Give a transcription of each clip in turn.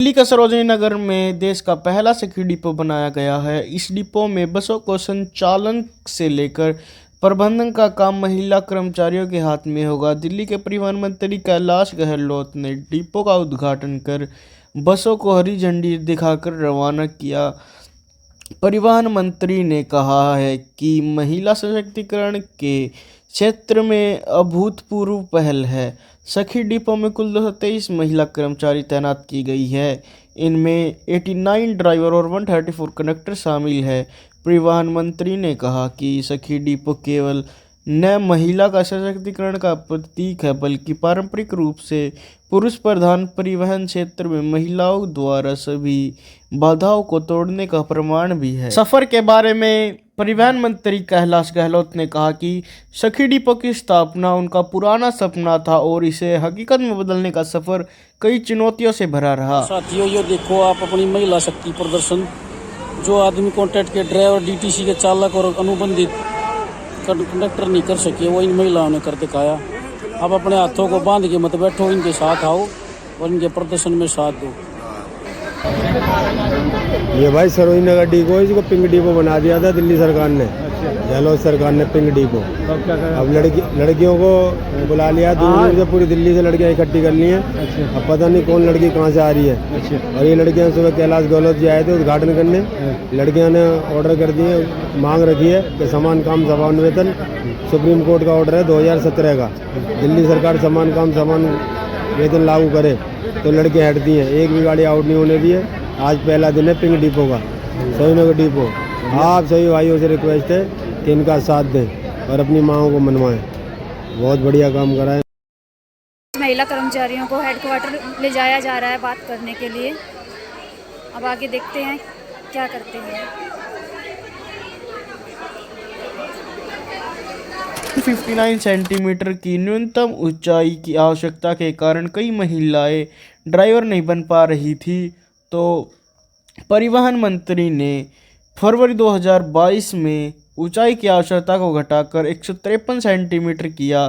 दिल्ली का सरोजनी नगर में देश का पहला सखी डिपो बनाया गया है। इस डिपो में बसों को संचालन से लेकर प्रबंधन का काम महिला कर्मचारियों के हाथ में होगा। दिल्ली के परिवहन मंत्री कैलाश गहलोत ने डिपो का उद्घाटन कर बसों को हरी झंडी दिखाकर रवाना किया। परिवहन मंत्री ने कहा है कि महिला सशक्तिकरण के क्षेत्र में अभूतपूर्व पहल है। सखी डिपो में कुल 223 महिला कर्मचारी तैनात की गई है। इनमें 89 ड्राइवर और 134 कंडक्टर शामिल है। परिवहन मंत्री ने कहा कि सखी डिपो केवल न महिला का सशक्तिकरण का प्रतीक है, बल्कि पारंपरिक रूप से पुरुष प्रधान परिवहन क्षेत्र में महिलाओं द्वारा सभी बाधाओं को तोड़ने का प्रमाण भी है। सफर के बारे में परिवहन मंत्री कैलाश गहलोत ने कहा कि सखी डिपो की स्थापना उनका पुराना सपना था और इसे हकीकत में बदलने का सफर कई चुनौतियों से भरा रहा। साथियों, ये देखो आप अपनी महिला शक्ति प्रदर्शन, जो आदमी कॉन्ट्रैक्ट के ड्राइवर, डीटीसी के चालक और अनुबंधित कंडक्टर नहीं कर सके, वो इन महिलाओं ने कर दिखाया। आप अपने हाथों को बांध के मत बैठो, इनके साथ आओ और इनके प्रदर्शन में साथ दो। ये भाई सरोजनी नगर डिपो, इसको पिंक डिपो बना दिया था दिल्ली सरकार ने। गहलोत सरकार ने पिंक डिपो। अब लड़कियों को बुला लिया, दूर से पूरी दिल्ली से लड़कियां इकट्ठी कर ली हैं। अब पता नहीं कौन लड़की कहाँ से आ रही है। और ये लड़कियां सुबह कैलाश गहलोत जी आए थे उद्घाटन करने। लड़कियां ने ऑर्डर कर दिए, मांग रखी है कि समान काम समान वेतन। सुप्रीम कोर्ट का ऑर्डर है 2017 का। दिल्ली सरकार समान काम समान वेतन लागू करे तो लड़कियां हटती हैं। एक भी गाड़ी आउट नहीं होने दी है। आज पहला दिन है पिंक डिपो का, सरोजनी नगर डिपो। आप सभी भाइयों से रिक्वेस्ट है कि इनका साथ दें और अपनी मांगों को मनवाएं। बहुत बढ़िया काम करा है। महिला कर्मचारियों को हेडक्वार्टर ले जाया जा रहा है बात करने के लिए। अब आगे देखते हैं क्या करते हैं। 59 सेंटीमीटर की न्यूनतम ऊंचाई की आवश्यकता के कारण कई महिलाएं ड्राइवर नहीं बन पा रही थी, तो परिवहन मंत्री ने फरवरी 2022 में ऊंचाई की आवश्यकता को घटाकर 153 सेंटीमीटर किया।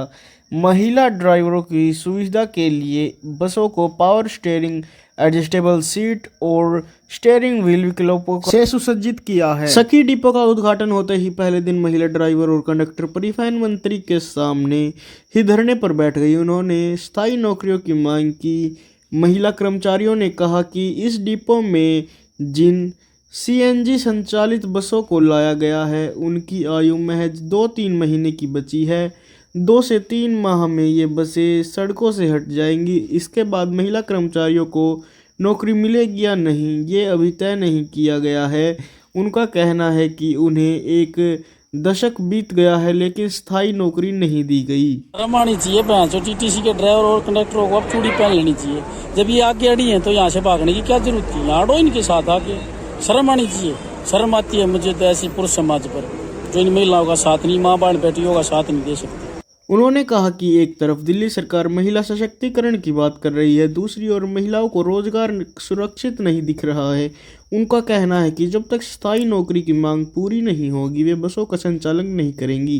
महिला ड्राइवरों की सुविधा के लिए बसों को पावर स्टीयरिंग, एडजस्टेबल सीट और स्टीयरिंग व्हील विकल्पों से सुसज्जित किया है। सखी डिपो का उद्घाटन होते ही पहले दिन महिला ड्राइवर और कंडक्टर परिवहन मंत्री के सामने ही धरने पर बैठ गई। उन्होंने स्थायी नौकरियों की मांग की। महिला कर्मचारियों ने कहा कि इस डिपो में जिन सीएनजी संचालित बसों को लाया गया है, उनकी आयु महज 2-3 महीने की बची है। 2 से 3 माह में ये बसें सड़कों से हट जाएंगी। इसके बाद महिला कर्मचारियों को नौकरी मिलेगी या नहीं, ये अभी तय नहीं किया गया है। उनका कहना है कि उन्हें 1 दशक बीत गया है, लेकिन स्थायी नौकरी नहीं दी गई। शर्म आनी चाहिए भैंसो, टीटीसी के ड्राइवर और कंडक्टरों को अब चूड़ी पहन लेनी चाहिए। जब ये आगे अड़ी हैं तो यहाँ से भागने की क्या जरूरत थी? यहाँ अड़ो इनके साथ आके। शर्म आनी चाहिए। शर्म आती है मुझे तो ऐसी पुरुष समाज पर, जो इन महिलाओं का साथ नहीं, माँ बहन बेटियों का साथ नहीं दे सकती। उन्होंने कहा कि एक तरफ दिल्ली सरकार महिला सशक्तिकरण की बात कर रही है, दूसरी ओर महिलाओं को रोजगार सुरक्षित नहीं दिख रहा है। उनका कहना है कि जब तक स्थायी नौकरी की मांग पूरी नहीं होगी, वे बसों का संचालन नहीं करेंगी।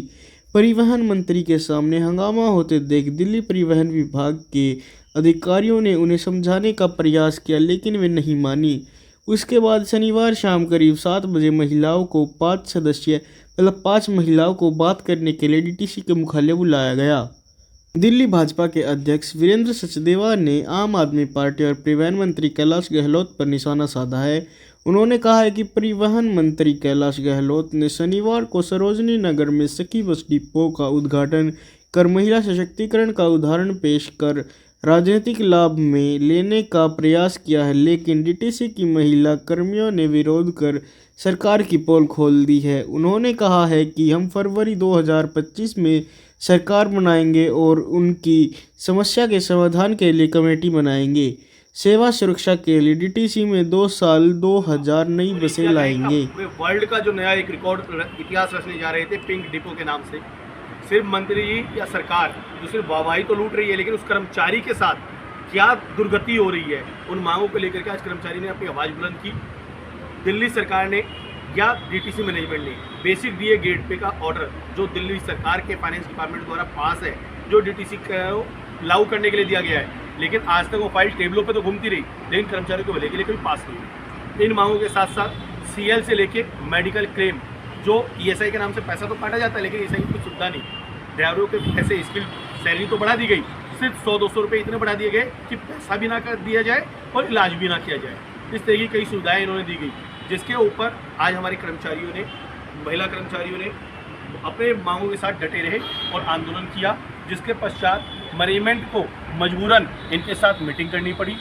परिवहन मंत्री के सामने हंगामा होते देख दिल्ली परिवहन विभाग के अधिकारियों ने उन्हें समझाने का प्रयास किया, लेकिन वे नहीं मानी। उसके बाद शनिवार शाम करीब 7 बजे महिलाओं को 5 महिलाओं को बात करने के लिए डीटीसी के मुख्यालय बुलाया गया। दिल्ली भाजपा के अध्यक्ष वीरेंद्र सचदेवा ने आम आदमी पार्टी और परिवहन मंत्री कैलाश गहलोत पर निशाना साधा है। उन्होंने कहा है कि परिवहन मंत्री कैलाश गहलोत ने शनिवार को सरोजनी नगर में सखी बस डिपो का उद्घाटन कर महिला सशक्तिकरण का उदाहरण पेश कर राजनीतिक लाभ में लेने का प्रयास किया है, लेकिन डीटीसी की महिला कर्मियों ने विरोध कर सरकार की पोल खोल दी है। उन्होंने कहा है कि हम फरवरी 2025 में सरकार बनाएंगे और उनकी समस्या के समाधान के लिए कमेटी बनाएंगे। सेवा सुरक्षा के लिए डीटीसी में 2 साल 2000 नई बसें लाएंगे। वर्ल्ड का जो नया एक रिकॉर्ड इतिहास रचने जा रहे थे पिंक डिपो के नाम से, सिर्फ मंत्री जी या सरकार जो सिर्फ वाहवाही तो लूट रही है, लेकिन उस कर्मचारी के साथ क्या दुर्गति हो रही है, उन मांगों को लेकर के आज कर्मचारी ने अपनी आवाज़ बुलंद की। दिल्ली सरकार ने या डीटीसी मैनेजमेंट ने बेसिक डीए गेट पे का ऑर्डर जो दिल्ली सरकार के फाइनेंस डिपार्टमेंट द्वारा पास है, जो डीटीसी को लागू करने के लिए दिया गया है, लेकिन आज तक वो फाइल टेबलों पे तो घूमती रही, लेकिन कर्मचारियों के भले के लिए कभी पास नहीं हुई। इन मांगों के साथ साथ CL से लेके मेडिकल क्लेम, जो ESI के नाम से पैसा तो काटा जाता है, लेकिन ESI की कोई सुविधा नहीं। ड्राइवरों के पैसे, स्किल सैलरी तो बढ़ा दी गई, सिर्फ 100-200 रुपये इतने बढ़ा दिए गए कि पैसा भी ना कर दिया जाए और इलाज भी ना किया जाए। इस तरह की कई सुविधाएँ इन्होंने दी गई, जिसके ऊपर आज हमारे कर्मचारियों ने, महिला कर्मचारियों ने अपने मांगों के साथ डटे रहे और आंदोलन किया, जिसके पश्चात मैनेजमेंट को मजबूरन इनके साथ मीटिंग करनी पड़ी।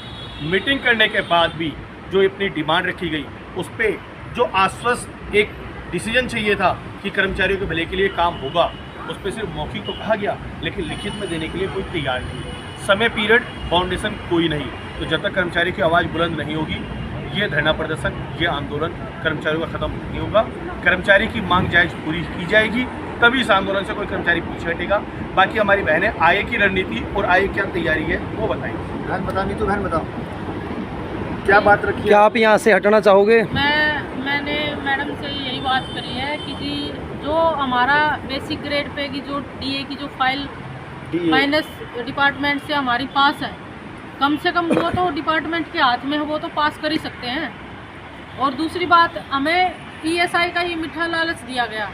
मीटिंग करने के बाद भी जो अपनी डिमांड रखी गई, उस पर जो आश्वस्त एक डिसीजन चाहिए था कि कर्मचारियों के भले के लिए काम होगा, उस पर सिर्फ मौखिक तो कहा गया, लेकिन लिखित में देने के लिए कोई तैयार नहीं। समय पीरियड, फाउंडेशन कोई नहीं। तो जब तक कर्मचारी की आवाज़ बुलंद नहीं होगी, ये धरना प्रदर्शन, ये आंदोलन कर्मचारियों का ख़त्म नहीं होगा। कर्मचारी की मांग जायज़ पूरी की जाएगी, तभी इस आंदोलन से कोई कर्मचारी पीछे हटेगा। बाकी हमारी बहनें आगे की रणनीति और आगे क्या तैयारी है वो बताएंगे। बहन बताओ, नहीं तो बहन बताओ क्या बात रखी है? क्या आप यहाँ से हटना चाहोगे? मैंने मैडम से यही बात करी है कि जी जो हमारा बेसिक ग्रेड पे की जो DA की जो फाइल फाइनेंस डिपार्टमेंट से हमारी पास है, कम से कम वो तो डिपार्टमेंट के हाथ में है, वो तो पास कर ही सकते हैं। और दूसरी बात, हमें ESI का ही मीठा लालच दिया गया।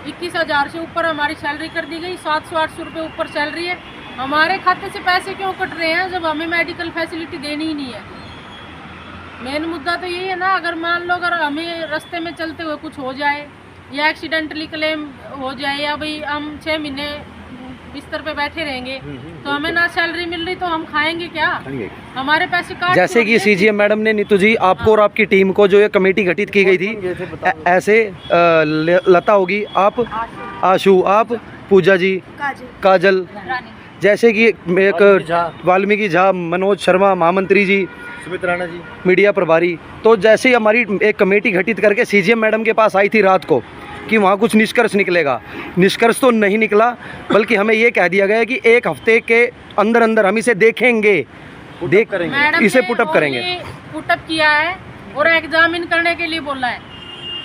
21,000 से ऊपर हमारी सैलरी कर दी गई, 700-800 रुपये ऊपर सैलरी है। हमारे खाते से पैसे क्यों कट रहे हैं जब हमें मेडिकल फैसिलिटी देनी ही नहीं है? मेन मुद्दा तो यही है ना, अगर मान लो अगर हमें रास्ते में चलते हुए कुछ हो जाए या एक्सीडेंटली क्लेम हो जाए, या भाई हम 6 महीने बिस्तर पे बैठे रहेंगे तो हमें ना सैलरी मिल रही तो हम खाएंगे क्या? हमारे पैसे काट। जैसे कि CGM मैडम ने नीतू जी आपको और आपकी टीम को जो ये कमेटी गठित की गई थी, ऐसे लता होगी, आप आशु, आप पूजा जी, काजल, जैसे कि एक वाल्मीकि झा, मनोज शर्मा महामंत्री जी, सुमित राणा जी मीडिया प्रभारी। तो जैसे ही हमारी एक कमेटी गठित करके CGM मैडम के पास आई थी रात को कि वहाँ कुछ निष्कर्ष निकलेगा, निष्कर्ष तो नहीं निकला, बल्कि हमें ये कह दिया गया कि 1 हफ्ते के अंदर अंदर हम इसे देखेंगे, इसे पुटअप करेंगे। पुटअप किया है और एग्जामिन करने के लिए बोला है।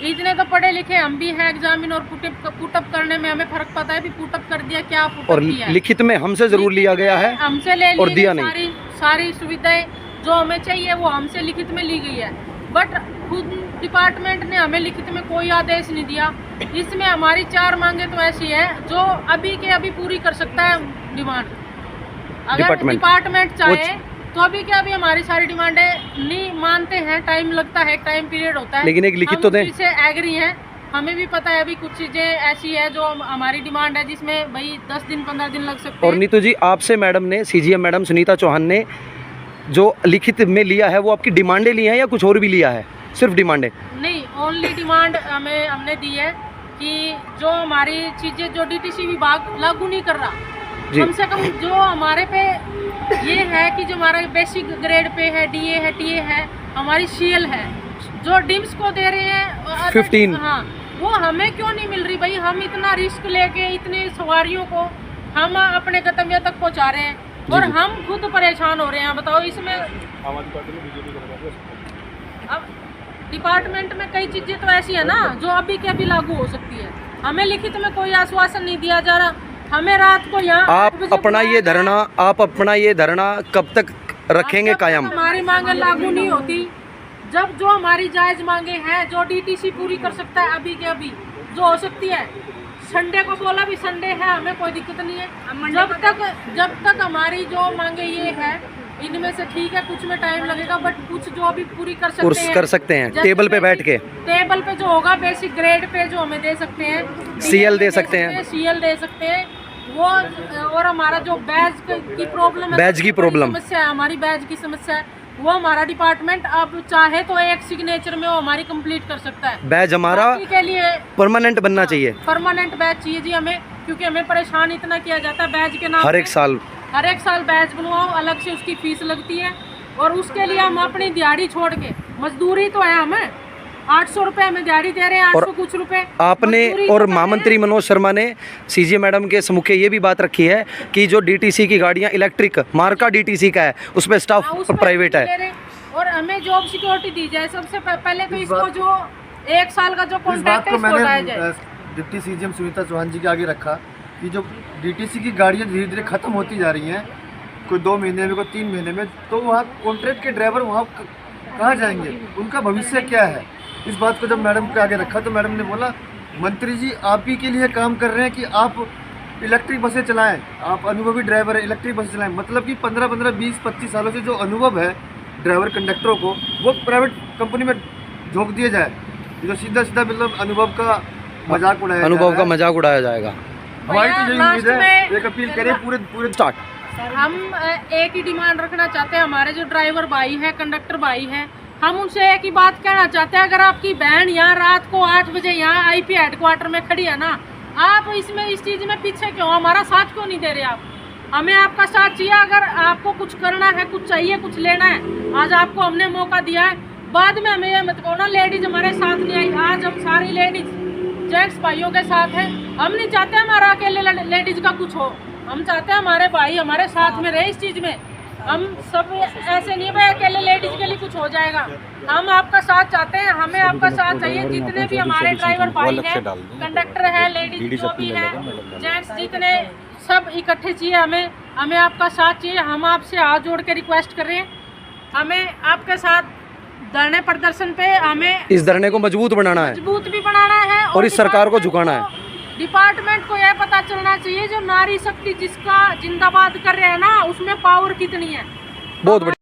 इतने तो पढ़े लिखे हम भी हैं, एग्जामिन और पुटअप करने में हमें फर्क पता है भी पुटअप कर दिया क्या पुटअप और किया है। लिखित में हमसे जरूर लिया गया है, हमसे ले और दिया नहीं। सारी सुविधाएं जो हमें चाहिए वो हमसे लिखित में ली गई है, बट खुद डिपार्टमेंट ने हमें लिखित में कोई आदेश नहीं दिया। इसमें हमारी 4 मांगे तो ऐसी है जो अभी के अभी पूरी कर सकता है डिमांड। अगर डिपार्टमेंट चाहे तो अभी के अभी हमारी सारी डिमांडें नहीं मानते हैं, टाइम लगता है, टाइम पीरियड होता है, लेकिन एक लिखित तो दें। इससे एग्री हैं, हमें भी पता है अभी कुछ चीज़ें ऐसी है जो हमारी डिमांड है जिसमें भाई 10 दिन 15 दिन लग सकते हैं। और नीतू जी आपसे मैडम ने, CGM मैडम सुनीता चौहान ने जो लिखित में लिया है वो आपकी डिमांडें ली हैं या कुछ और भी लिया है? सिर्फ डिमांडें नहीं, ओनली डिमांड हमने दी है कि जो हमारी चीज़ें जो DTC विभाग लागू नहीं कर रहा, कम से कम जो हमारे पे ये है कि जो हमारा बेसिक ग्रेड पे है, DA है, TA है, हमारी CL है, जो डिम्स को दे रहे हैं 15, हाँ, वो हमें क्यों नहीं मिल रही? भाई हम इतना रिस्क लेके इतनी सवारियों को हम अपने गंतव्य तक पहुंचा रहे हैं और हम खुद परेशान हो रहे हैं। बताओ इसमें अब डिपार्टमेंट में कई चीज़ें तो ऐसी है ना जो अभी के अभी लागू हो सकती है। हमें लिखित में कोई आश्वासन नहीं दिया जा रहा। हमें रात को यहाँ आप अपना ये धरना कब तक रखेंगे कायम? हमारी मांगे लागू नहीं होती, जब जो हमारी जायज मांगे हैं, जो DTC पूरी कर सकता है अभी के अभी जो हो सकती है। संडे को बोला भी संडे है, हमें कोई दिक्कत नहीं है। जब तक हमारी जो मांगे ये है, इनमें से ठीक है कुछ में टाइम लगेगा, बट कुछ जो अभी पूरी कर सकते हैं टेबल पे बैठ के, टेबल पे जो होगा बेसिक ग्रेड पे जो हमें दे सकते हैं, CL दे सकते हैं, CL दे सकते हैं वो। और हमारा जो बैज की प्रॉब्लम है, बैज की प्रॉब्लम समस्या है, हमारी बैज की समस्या है, वो हमारा डिपार्टमेंट अब चाहे तो एक सिग्नेचर में वो हमारी कंप्लीट कर सकता है। बैज हमारा के लिए परमानेंट बनना चाहिए, परमानेंट बैज चाहिए जी हमें, क्योंकि हमें परेशान इतना किया जाता है बैज के नाम। हर एक साल बैच बनवाओ, अलग से उसकी फीस लगती है और उसके लिए हम अपनी दिहाड़ी छोड़ के, मजदूरी तो है हमें 800 रुपये हमें दिहाड़ी दे रहे हैं, 800 कुछ रुपए आपने। और महामंत्री मनोज शर्मा ने CGM मैडम के सम्मुख ये भी बात रखी है कि जो DTC की गाड़ियाँ इलेक्ट्रिक मार्का DTC का है, उस पर स्टाफ प्राइवेट है और हमें जॉब सिक्योरिटी दी जाए। सबसे पहले तो इसको जो 1 साल का जो कॉन्ट्रैक्ट है इसको हटाया जाए। डिप्टी CGM सुनीता चौहान जी के आगे रखा कि जो DTC की गाड़ियाँ धीरे धीरे ख़त्म होती जा रही हैं, कोई 2 महीने में, कोई 3 महीने में, तो वहाँ कॉन्ट्रैक्ट के ड्राइवर वहाँ कहाँ जाएंगे, उनका भविष्य क्या है। इस बात को जब मैडम के आगे रखा तो मैडम ने बोला मंत्री जी आप ही के लिए काम कर रहे हैं कि आप इलेक्ट्रिक बसें चलाएं, आप अनुभवी ड्राइवर है, इलेक्ट्रिक बसें चलाएं। मतलब कि 15-15, 20-25 सालों से जो अनुभव है ड्राइवर कंडक्टरों को, वो प्राइवेट कंपनी में झोंक दिया जाए, जो सीधा सीधा मतलब अनुभव का मजाक उड़ाया, अनुभव का मजाक उड़ाया जाएगा। हमारी तो यही उम्मीद है, एक अपील करें पूरे स्टार्ट। हम एक ही डिमांड रखना चाहते हैं, हमारे जो ड्राइवर भाई है, कंडक्टर भाई है, हम उनसे एक ही बात कहना चाहते हैं, अगर आपकी बहन यहाँ रात को 8 बजे यहाँ आईपी हेडक्वार्टर में खड़ी है ना, आप इसमें इस चीज़ में पीछे क्यों, हमारा साथ क्यों नहीं दे रहे आप? हमें आपका साथ चाहिए। अगर आपको कुछ करना है, कुछ चाहिए, कुछ लेना है, आज आपको हमने मौका दिया है, बाद में हमें ये मत कहो ना लेडीज हमारे साथ नहीं आई। आज हम सारी लेडीज जेंट्स भाइयों के साथ हैं। हम नहीं चाहते हमारा अकेले लेडीज का कुछ हो, हम चाहते हैं हमारे भाई हमारे साथ में रहे इस चीज़ में। हम सब ऐसे नहीं भाई अकेले लेडीज के लिए कुछ हो जाएगा। हम आपका साथ चाहते हैं, हमें आपका साथ चाहिए। जितने भी हमारे ड्राइवर भाई हैं, कंडक्टर है, लेडीज जो भी है, जेंट्स जितने, सब इकट्ठे चाहिए हमें आपका साथ चाहिए। हम आपसे हाथ जोड़ के रिक्वेस्ट कर रहे हैं, हमें आपके साथ धरने प्रदर्शन पे हमें इस धरने को मजबूत बनाना है, मजबूत भी बनाना है और इस सरकार को झुकाना है। डिपार्टमेंट को यह पता चलना चाहिए जो नारी शक्ति जिसका जिंदाबाद कर रहे हैं ना, उसमें पावर कितनी है। बहुत बढ़िया।